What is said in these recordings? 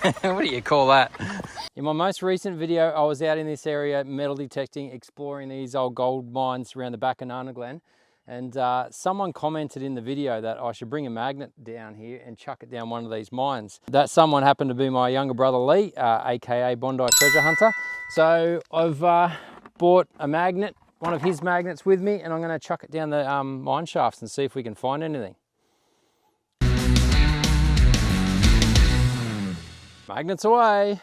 What do you call that? In my most recent video, I was out in this area metal detecting, exploring these old gold mines around the back of Nana Glen. And someone commented in the video that I should bring a magnet down here and chuck it down one of these mines. That someone happened to be my younger brother Lee, aka Bondi Treasure Hunter. So I've bought a magnet, one of his magnets with me, and I'm going to chuck it down the mine shafts and see if we can find anything. Magnets away.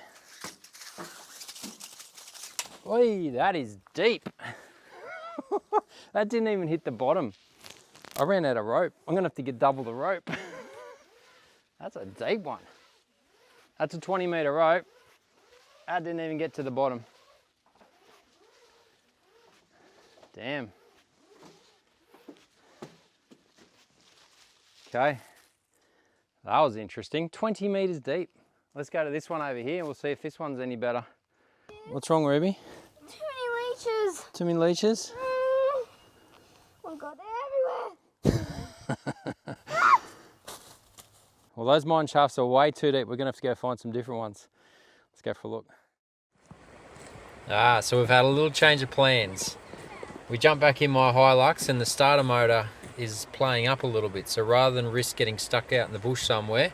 Oi, that is deep. That didn't even hit the bottom. I ran out of rope. I'm gonna have to get double the rope. That's a deep one. That's a 20-meter rope. That didn't even get to the bottom. Damn. Okay, that was interesting. 20 meters deep. Let's go to this one over here and we'll see if this one's any better. What's wrong, Ruby? Too many leeches. Too many leeches? Oh God, they're everywhere. Well, those mine shafts are way too deep. We're gonna have to go find some different ones. Let's go for a look. So we've had a little change of plans. We jumped back in my Hilux and the starter motor is playing up a little bit. So rather than risk getting stuck out in the bush somewhere,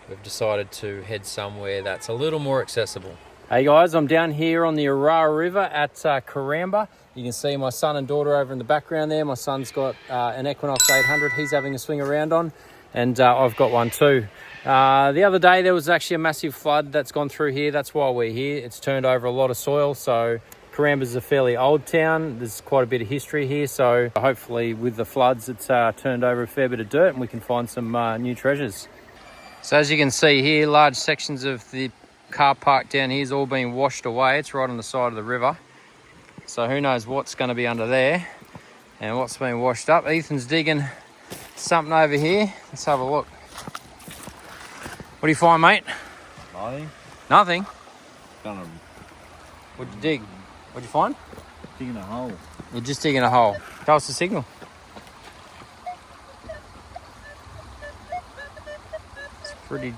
we've decided to head somewhere that's a little more accessible. Hey guys, I'm down here on the Orara River at Coramba. You can see my son and daughter over in the background there. My son's got an Equinox 800 he's having a swing around on, and I've got one too. The other day there was actually a massive flood that's gone through here. That's why we're here. It's turned over a lot of soil, so Coramba's a fairly old town. There's quite a bit of history here, so hopefully with the floods it's turned over a fair bit of dirt and we can find some new treasures. So as you can see here, large sections of the car park down here is all being washed away. It's right on the side of the river. So who knows what's going to be under there and what's been washed up. Ethan's digging something over here. Let's have a look. What do you find, mate? Nothing. Nothing? What'd you dig? What'd you find? Digging a hole. You're just digging a hole. Tell us the signal. It's pretty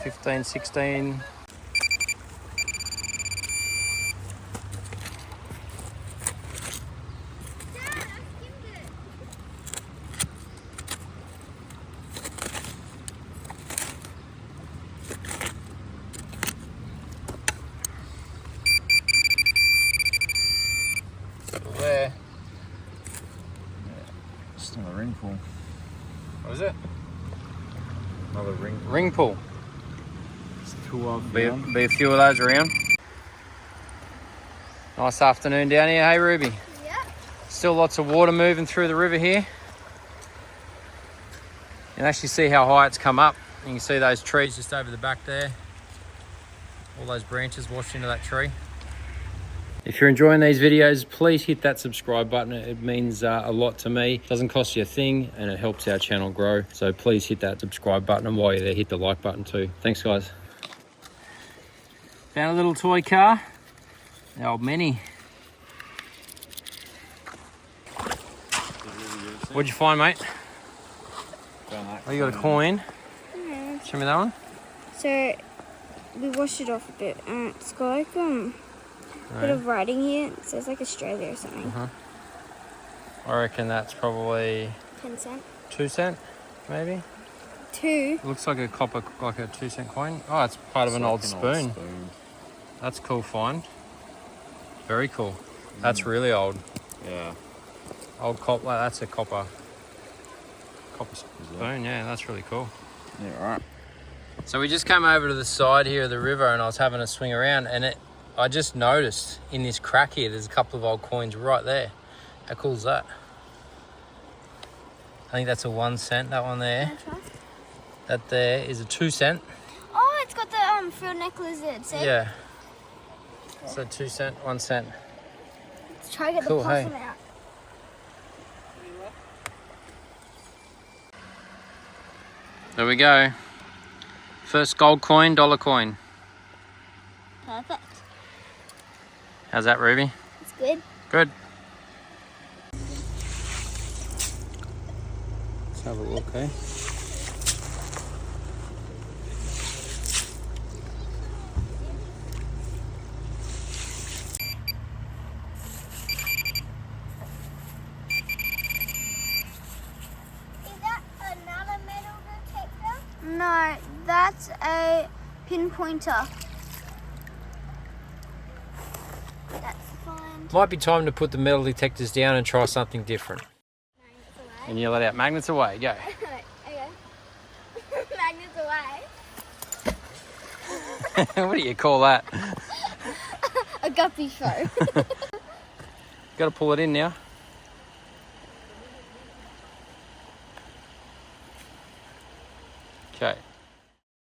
15, 16. There. Just another ring pull. What is it? Another ring. Ring pull. Be a few of those around. Nice afternoon down here, hey Ruby? Yeah. Still lots of water moving through the river here. You can actually see how high it's come up. You can see those trees just over the back there. All those branches washed into that tree. If you're enjoying these videos, please hit that subscribe button. It means a lot to me. It doesn't cost you a thing and it helps our channel grow. So please hit that subscribe button, and while you're there, hit the like button too. Thanks guys. Found a little toy car. The old Mini. What'd you find, mate? Oh, you got a coin. Yeah. Show me that one. So we washed it off a bit. It's got like a bit of writing here. It says like Australia or something. I reckon that's probably 10 cent. 2 cent, maybe. 2. It looks like a copper, like a 2 cent coin. Oh, it's part of an old spoon. That's cool find. Very cool. That's really old. Yeah. Old copper. That's a copper spoon. Yeah, that's really cool. Yeah, right. So we just came over to the side here of the river, and I was having a swing around, and I just noticed in this crack here, there's a couple of old coins right there. How cool is that? I think that's a 1 cent. That one there. That there is a 2 cent. Oh, it's got the field neck lizard. See? Yeah. So 2 cent, 1 cent. Let's try to get Cool, the possum hey. out. There we go. First gold coin, dollar coin. Perfect. How's that, Ruby? It's good. Good. Let's have a look, eh? No, that's a pinpointer. That's fine. Might be time to put the metal detectors down and try something different. And yell it out, magnets away, go. Okay. Magnets away. What do you call that? A guppy show. Got to pull it in now. Okay.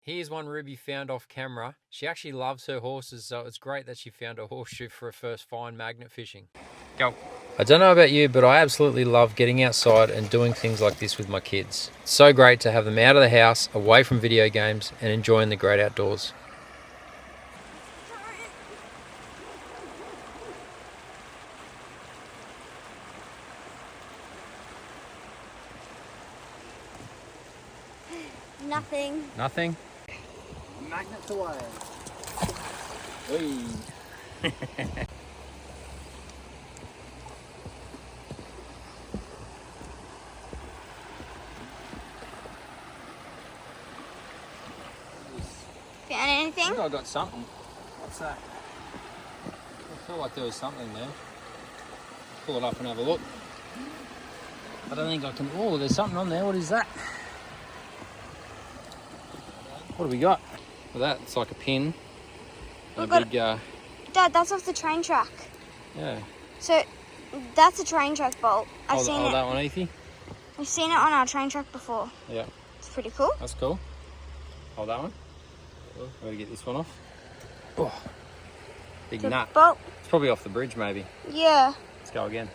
Here's one Ruby found off camera. She actually loves her horses, so it's great that she found a horseshoe for her first fine magnet fishing. Go. I don't know about you, but I absolutely love getting outside and doing things like this with my kids. It's so great to have them out of the house, away from video games, and enjoying the great outdoors. Nothing. Nothing? Magnets away. Hey. Found anything? I think I got something. What's that? I feel like there was something there. Pull it up and have a look. I don't think I can. Oh, there's something on there. What is that? What do we got? Well, that's like a pin. We've A got big, Dad, that's off the train track. yeah. So, that's a train track bolt. I've Hold, seen hold it. that one, Ethy. We've seen it on our train track before. Yeah, It's pretty cool. that's cool. Hold that one. I'm going to get this one off. Oh, big The nut. bolt. It's probably off the bridge, maybe. Yeah. Let's go again.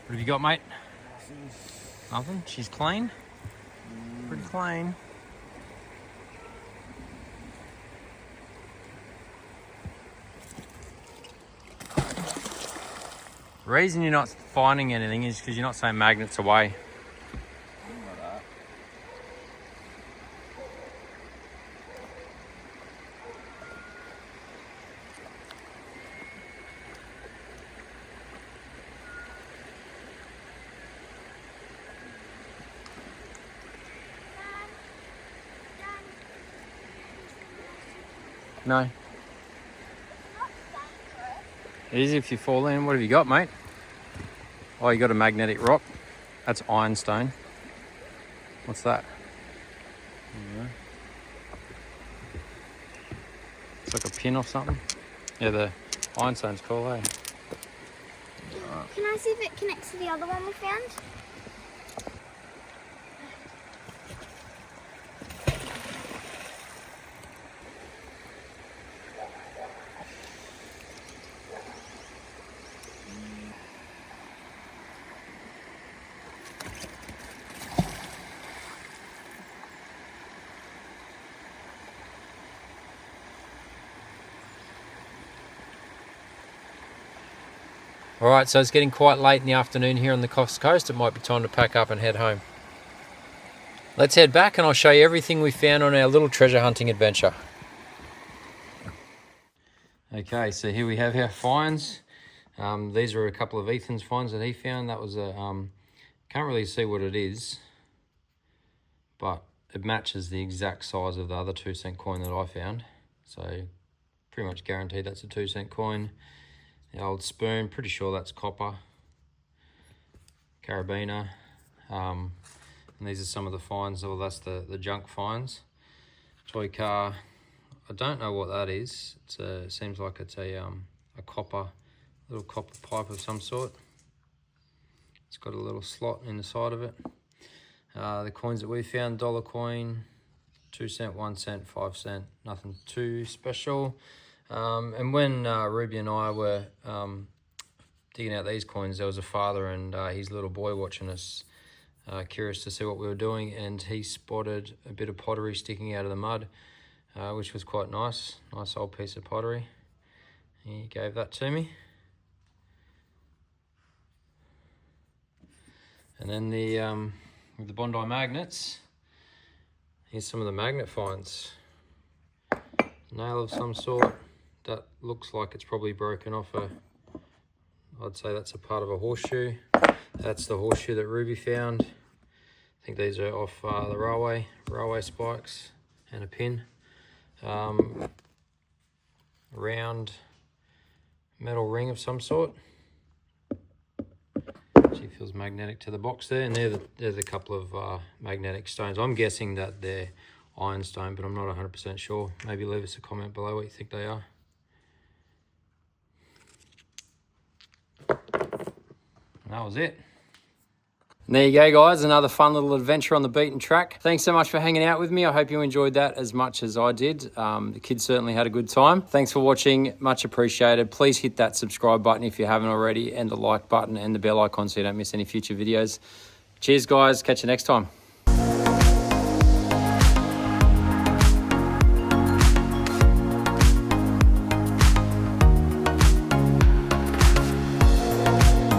What have you got, mate? Nothing? She's clean? Pretty clean. The reason you're not finding anything is because you're not saying magnets away. No. It is if you fall in. What have you got, mate? Oh, you got a magnetic rock. That's ironstone. What's that? It's like a pin or something. Yeah, the ironstone's cool, eh? Can I see if it connects to the other one we found? Alright, so it's getting quite late in the afternoon here on the Coast Coast. It might be time to pack up and head home. Let's head back and I'll show you everything we found on our little treasure hunting adventure. Okay, so here we have our finds. These are a couple of Ethan's finds that he found. That was a, can't really see what it is, but it matches the exact size of the other 2-cent coin that I found. So pretty much guaranteed that's a 2-cent coin. The old spoon, pretty sure that's copper. Carabiner. And these are some of the finds. Well, that's the junk finds. Toy car. I don't know what that is. It seems like it's a copper, little copper pipe of some sort. It's got a little slot in the side of it. The coins that we found, dollar coin, 2-cent, 1-cent, 5-cent, nothing too special. And when Ruby and I were digging out these coins, there was a father and his little boy watching us, curious to see what we were doing, and he spotted a bit of pottery sticking out of the mud, which was quite nice. Nice old piece of pottery. He gave that to me. And then with the Bondi magnets, here's some of the magnet finds. Nail of some sort. that looks like it's probably broken off I'd say that's a part of a horseshoe. That's the horseshoe that Ruby found. I think these are off the railway spikes and a pin. Round metal ring of some sort. She feels magnetic to the box there, and there's a couple of magnetic stones. I'm guessing that they're ironstone, but I'm not 100% sure. Maybe leave us a comment below what you think they are. And that was it. And there you go, guys. Another fun little adventure on the beaten track. Thanks so much for hanging out with me. I hope you enjoyed that as much as I did. The kids certainly had a good time. Thanks for watching. Much appreciated. Please hit that subscribe button if you haven't already, and the like button and the bell icon so you don't miss any future videos. Cheers, guys. Catch you next time.